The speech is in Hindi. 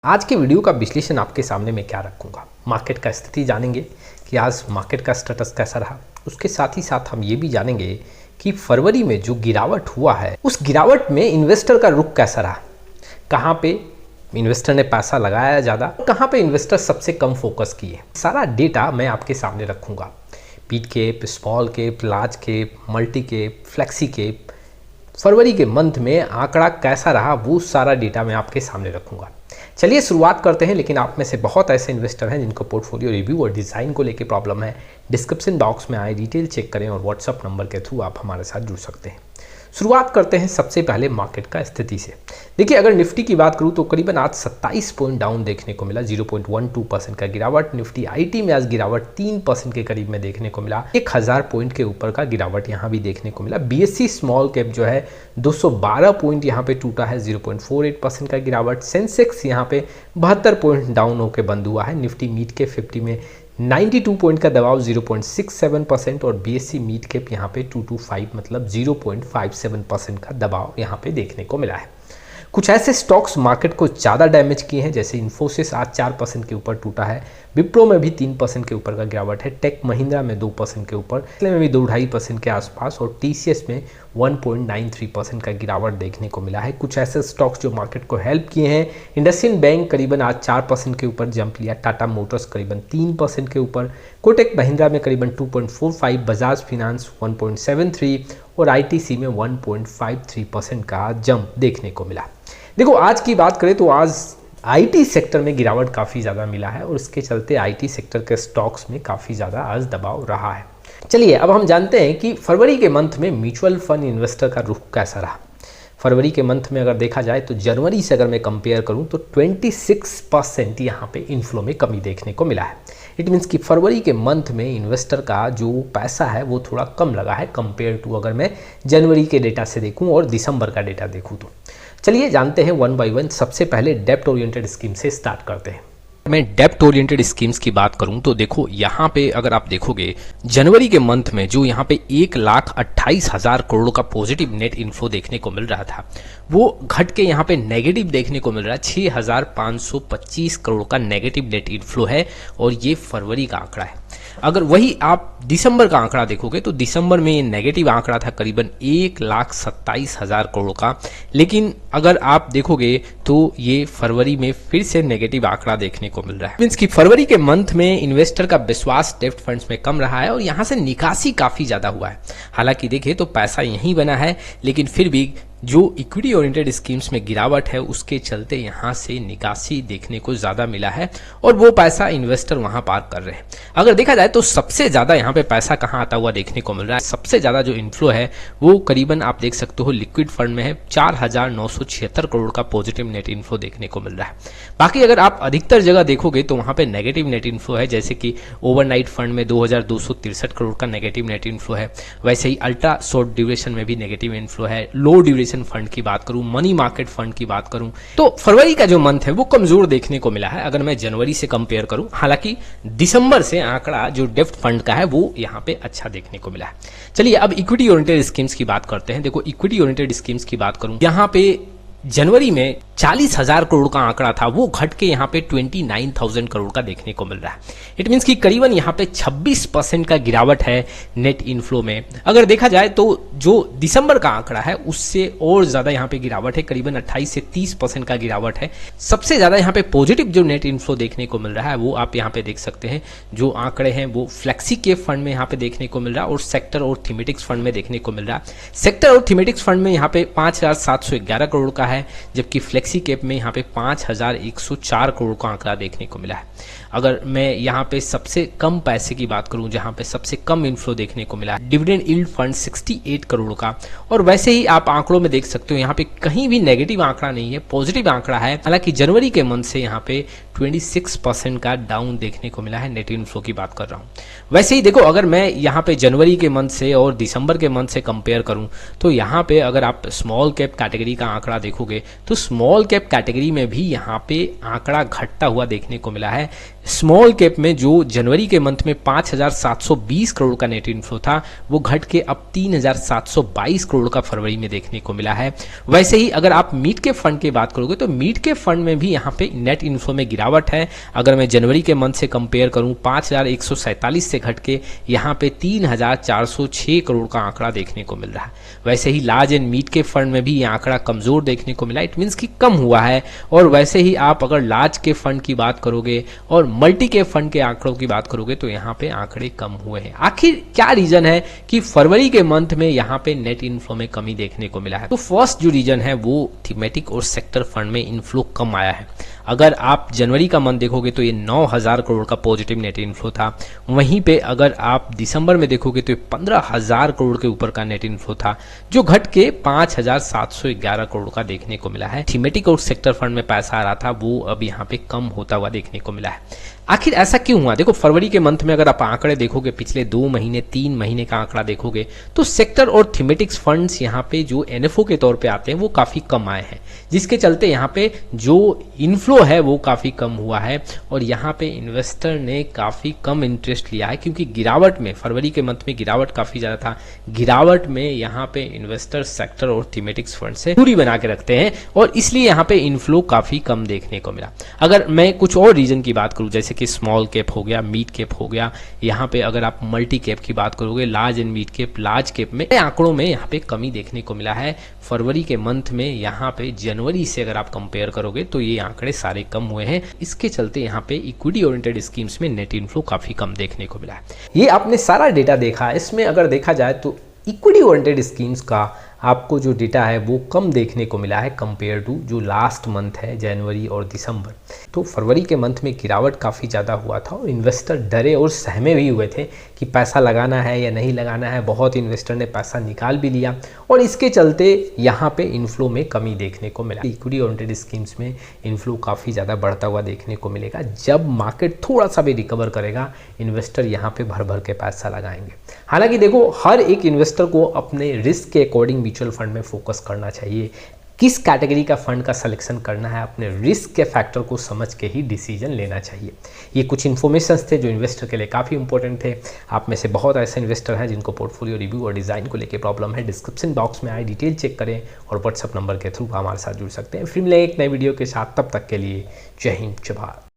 आज के वीडियो का विश्लेषण आपके सामने मैं क्या रखूंगा। मार्केट का स्थिति जानेंगे कि आज मार्केट का स्टेटस कैसा रहा। उसके साथ ही साथ हम ये भी जानेंगे कि फरवरी में जो गिरावट हुआ है उस गिरावट में इन्वेस्टर का रुख कैसा रहा, कहाँ पे इन्वेस्टर ने पैसा लगाया ज़्यादा, कहाँ पे इन्वेस्टर सबसे कम फोकस किए। सारा डेटा मैं आपके सामने रखूँगा। बीट cap, small cap, large cap, multi cap, flexi cap, फरवरी के मंथ में आंकड़ा कैसा रहा वो सारा डेटा मैं आपके सामने रखूँगा। चलिए शुरुआत करते हैं। लेकिन आप में से बहुत ऐसे इन्वेस्टर हैं जिनको पोर्टफोलियो रिव्यू और डिज़ाइन को लेकर प्रॉब्लम है। डिस्क्रिप्शन बॉक्स में आए डिटेल चेक करें और व्हाट्सअप नंबर के थ्रू आप हमारे साथ जुड़ सकते हैं। शुरुआत करते हैं सबसे पहले मार्केट का स्थिति से। देखिए, अगर निफ्टी की बात करूं तो करीबन आज 27 पॉइंट डाउन देखने को मिला, 0.12% का गिरावट। निफ्टी आईटी में आज गिरावट 3% के करीब में देखने को मिला। 1000 पॉइंट के ऊपर का गिरावट यहां भी देखने को मिला। बीएससी स्मॉल कैप जो है 212 पॉइंट यहां पे टूटा है, 0.48% का गिरावट। सेंसेक्स यहां पे 72 पॉइंट डाउन होकर बंद हुआ है। निफ्टी मिड कैप 50 में 92 पॉइंट का दबाव, 0.67%। और बीएससी मिड कैप यहाँ पे 225 मतलब 0.57% का दबाव यहाँ पे देखने को मिला है। कुछ ऐसे स्टॉक्स मार्केट को ज़्यादा डैमेज किए हैं, जैसे इन्फोसिस आज 4% के ऊपर टूटा है। विप्रो में भी 3% के ऊपर का गिरावट है। टेक महिंद्रा में 2% के ऊपर, में भी 2-2.5% के आसपास। और टीसीएस में 1.93% का गिरावट देखने को मिला है। कुछ ऐसे स्टॉक्स जो मार्केट को हेल्प किए हैं, इंडसइंड बैंक करीबन आज 4% के ऊपर जंप लिया। टाटा मोटर्स करीबन 3% के ऊपर। कोटक महिंद्रा में करीबन 2.45, बजाज फिनांस 1.73 और आईटीसी में 1.53% का जंप देखने को मिला। देखो, आज की बात करें तो आज आईटी सेक्टर में गिरावट काफ़ी ज़्यादा मिला है और इसके चलते आईटी सेक्टर के स्टॉक्स में काफ़ी ज़्यादा आज दबाव रहा है। चलिए अब हम जानते हैं कि फरवरी के मंथ में म्यूचुअल फंड इन्वेस्टर का रुख कैसा रहा। फरवरी के मंथ में अगर देखा जाए तो जनवरी से अगर मैं कंपेयर करूं तो 26% यहाँ पे इनफ्लो में कमी देखने को मिला है। इट मीन्स कि फरवरी के मंथ में इन्वेस्टर का जो पैसा है वो थोड़ा कम लगा है कंपेयर टू अगर मैं जनवरी के डेटा से देखूं और दिसंबर का डेटा देखूं तो। चलिए जानते हैं वन बाय वन। सबसे पहले डेप्ट ओरिएंटेड स्कीम से स्टार्ट करते हैं। मैं डेप्ट ओरिएंटेड स्कीम्स की बात करूं तो देखो, यहाँ पे अगर आप देखोगे जनवरी के मंथ में जो यहाँ पे 1,28,000 करोड़ का पॉजिटिव नेट इन्फ्लो देखने को मिल रहा था, वो घट के यहाँ पे नेगेटिव देखने को मिल रहा है। 6,525 करोड़ का नेगेटिव नेट इन्फ्लो है और ये फरवरी का आंकड़ा है। अगर वही आप दिसंबर का आंकड़ा देखोगे तो दिसंबर में ये नेगेटिव आंकड़ा था करीबन 1,27,000 करोड़ का। लेकिन अगर आप देखोगे तो ये फरवरी में फिर से नेगेटिव आंकड़ा देखने को मिल रहा है। मींस कि फरवरी के मंथ में इन्वेस्टर का विश्वास डेप्ट फंड्स में कम रहा है और यहाँ से निकासी काफी ज्यादा हुआ है। हालांकि देखिए तो पैसा यहीं बना है, लेकिन फिर भी जो इक्विटी ओरिएंटेड स्कीम्स में गिरावट है उसके चलते यहाँ से निकासी देखने को ज़्यादा मिला है और वो पैसा इन्वेस्टर वहाँ पार कर रहे हैं। अगर देखा जाए तो सबसे ज़्यादा यहाँ पे पैसा कहाँ आता हुआ देखने को मिल रहा है। सबसे ज़्यादा जो इन्फ्लो है वो करीबन आप देख सकते हो लिक्विड फंड में है। 4,976 करोड़ का पॉजिटिव नेट इन्फ्लो देखने को मिल रहा है। बाकी अगर आप अधिकतर जगह देखोगे तो वहाँ पे नेगेटिव नेट इन्फ्लो है, जैसे कि ओवरनाइट फंड में 2,263 करोड़ का नेगेटिव नेट इन्फ्लो है। वैसे ही अल्ट्रा शॉर्ट ड्यूरेशन में भी नेगेटिव इन्फ्लो है। लो ड्यूरेशन फंड की बात करूं, मनी मार्केट फंड की बात करूं तो फरवरी का जो मंथ है वो कमजोर देखने को मिला है अगर मैं जनवरी से कंपेयर करूं। हालांकि दिसंबर से आंकड़ा जो डेप्ट फंड का है वो यहां पे अच्छा देखने को मिला है। चलिए अब इक्विटी ओरिएंटेड स्कीम्स की बात करते हैं। देखो, इक्विटी ओरिएंटेड स्कीम्स की बात करूं, यहां पे जनवरी में 40,000 करोड़ का आंकड़ा था, वो घट के यहाँ पे 29,000 करोड़ का देखने को मिल रहा है। इट मीन्स कि करीबन यहाँ पे 26% का गिरावट है नेट इनफ्लो में। अगर देखा जाए तो जो दिसंबर का आंकड़ा है उससे और ज्यादा यहाँ पे गिरावट है, करीबन 28 से 30% का गिरावट है। सबसे ज्यादा यहाँ पे पॉजिटिव जो नेट इनफ्लो देखने को मिल रहा है वो आप यहाँ पे देख सकते हैं। जो आंकड़े हैं वो फ्लेक्सी कैप फंड में यहाँ पे देखने को मिल रहा है और सेक्टर और थीमेटिक्स फंड में देखने को मिल रहा है। सेक्टर और थीमेटिक्स फंड में यहाँ पे 5,711 करोड़ का है, जबकि फ्लेक्सी कैप में यहाँ पे 5,104 करोड़ का आंकड़ा देखने को मिला है। अगर मैं यहाँ पे सबसे कम पैसे की बात करूं, जहाँ पे सबसे कम इन्फ्लो देखने को मिला है, डिविडेंड यील्ड फंड 68 करोड़ का। और वैसे ही आप आंकड़ों में देख सकते हो यहाँ पे कहीं भी नेगेटिव आंकड़ा नहीं है, पॉजिटिव आंकड़ा है। हालांकि जनवरी के मंथ से यहाँ पे 26% का डाउन देखने को मिला है। नेट इनफ्लो की बात कर रहा हूँ। वैसे ही देखो, अगर मैं यहाँ पे जनवरी के मंथ से और दिसंबर के मंथ से कंपेयर करूँ तो यहाँ पे अगर आप स्मॉल कैप कैटेगरी का आंकड़ा देखो देखोगे तो स्मॉल कैप कैटेगरी में भी यहाँ पे आंकड़ा घटता हुआ देखने को मिला है। स्मॉल कैप में जो जनवरी के मंथ में 5,720 करोड़ का नेट इनफ्लो था, वो घट के अब 3,722 करोड़ का फरवरी में देखने को मिला है। वैसे ही अगर आप मिड कैप फंड की बात करोगे तो मिड कैप फंड में भी यहाँ पे नेट इनफ्लो में गिरावट है। अगर मैं जनवरी के मंथ से कंपेयर करूं 5,147 से घट के यहाँ पे 3,406 करोड़ का आंकड़ा देखने को मिल रहा है। वैसे ही large and mid cap fund में भी ये आंकड़ा कमजोर देखने को मिला, इट मीन्स कि कम हुआ है। और वैसे ही आप अगर लार्ज कैप फंड की बात करोगे और मल्टी कैप फंड के आंकड़ों की बात करोगे तो यहाँ पे आंकड़े कम हुए हैं। आखिर क्या रीजन है कि फरवरी के मंथ में यहाँ पे नेट इनफ्लो में कमी देखने को मिला है? तो फर्स्ट जो रीजन है वो थीमेटिक और सेक्टर फंड में इनफ्लो कम आया है। अगर आप जनवरी का मंथ देखोगे तो ये 9,000 करोड़ का पॉजिटिव नेट इनफ्लो था। वहीं पे अगर आप दिसंबर में देखोगे तो 15,000 करोड़ के ऊपर का नेट इनफ्लो था, जो घट के 5,711 करोड़ का देखने को मिला है। थीमेटिक और सेक्टर फंड में पैसा आ रहा था, वो अब यहाँ पे कम होता हुआ देखने को मिला है। आखिर ऐसा क्यों हुआ? देखो, फरवरी के मंथ में अगर आप आंकड़े देखोगे, पिछले 2 महीने 3 महीने का आंकड़ा देखोगे तो सेक्टर और थीमेटिक्स फंड्स यहाँ पे जो एनएफओ के तौर पे आते हैं वो काफी कम आए हैं, जिसके चलते यहाँ पे जो इनफ्लो है वो काफी कम हुआ है। और यहाँ पे इन्वेस्टर ने काफी कम इंटरेस्ट लिया है, क्योंकि गिरावट में, फरवरी के मंथ में गिरावट काफी ज्यादा था। गिरावट में यहाँ पे इन्वेस्टर सेक्टर और थीमेटिक्स फंड से दूरी बना के रखते हैं और इसलिए यहाँ पे इनफ्लो काफी कम देखने को मिला। अगर मैं कुछ और रीजन की बात करूँ, जैसे कि स्मॉल कैप हो गया, मिड कैप हो गया, यहाँ पे अगर आप मल्टी कैप की बात करोगे, large and mid cap, large cap में आंकड़ों में यहाँ पे कमी देखने को मिला है। फरवरी के मंथ में यहाँ पे जनवरी से अगर आप कंपेयर करोगे तो ये आंकड़े सारे कम हुए हैं। इसके चलते यहाँ पे इक्विटी ओरिएंटेड स्कीम्स में नेट इनफ्लो काफी कम देखने को मिला है। ये आपने सारा डेटा देखा। इसमें अगर देखा जाए तो इक्विटी ओरिएंटेड स्कीम्स का आपको जो डेटा है वो कम देखने को मिला है कंपेयर टू जो लास्ट मंथ है, जनवरी और दिसंबर। तो फरवरी के मंथ में गिरावट काफ़ी ज़्यादा हुआ था और इन्वेस्टर डरे और सहमे भी हुए थे कि पैसा लगाना है या नहीं लगाना है। बहुत इन्वेस्टर ने पैसा निकाल भी लिया और इसके चलते यहाँ पे इनफ्लो में कमी देखने को मिला। इक्विटी ओरिएंटेड स्कीम्स में इनफ्लो काफ़ी ज़्यादा बढ़ता हुआ देखने को मिलेगा। जब मार्केट थोड़ा सा भी रिकवर करेगा, इन्वेस्टर यहाँ पे भर भर के पैसा लगाएंगे। हालांकि देखो, हर एक इन्वेस्टर को अपने रिस्क के अकॉर्डिंग म्यूचुअल फंड में फोकस करना चाहिए। किस कैटेगरी का फंड का सिलेक्शन करना है, अपने रिस्क के फैक्टर को समझ के ही डिसीजन लेना चाहिए। ये कुछ इन्फॉर्मेशंस थे जो इन्वेस्टर के लिए काफ़ी इंपॉर्टेंट थे। आप में से बहुत ऐसे इन्वेस्टर हैं जिनको पोर्टफोलियो रिव्यू और डिज़ाइन को लेकर प्रॉब्लम है। डिस्क्रिप्शन बॉक्स में आए डिटेल चेक करें और व्हाट्सएप नंबर के थ्रू हमारे साथ जुड़ सकते हैं। फिर मिलेंगे एक नए वीडियो के साथ, तब तक के लिए जय हिंद, जय भारत।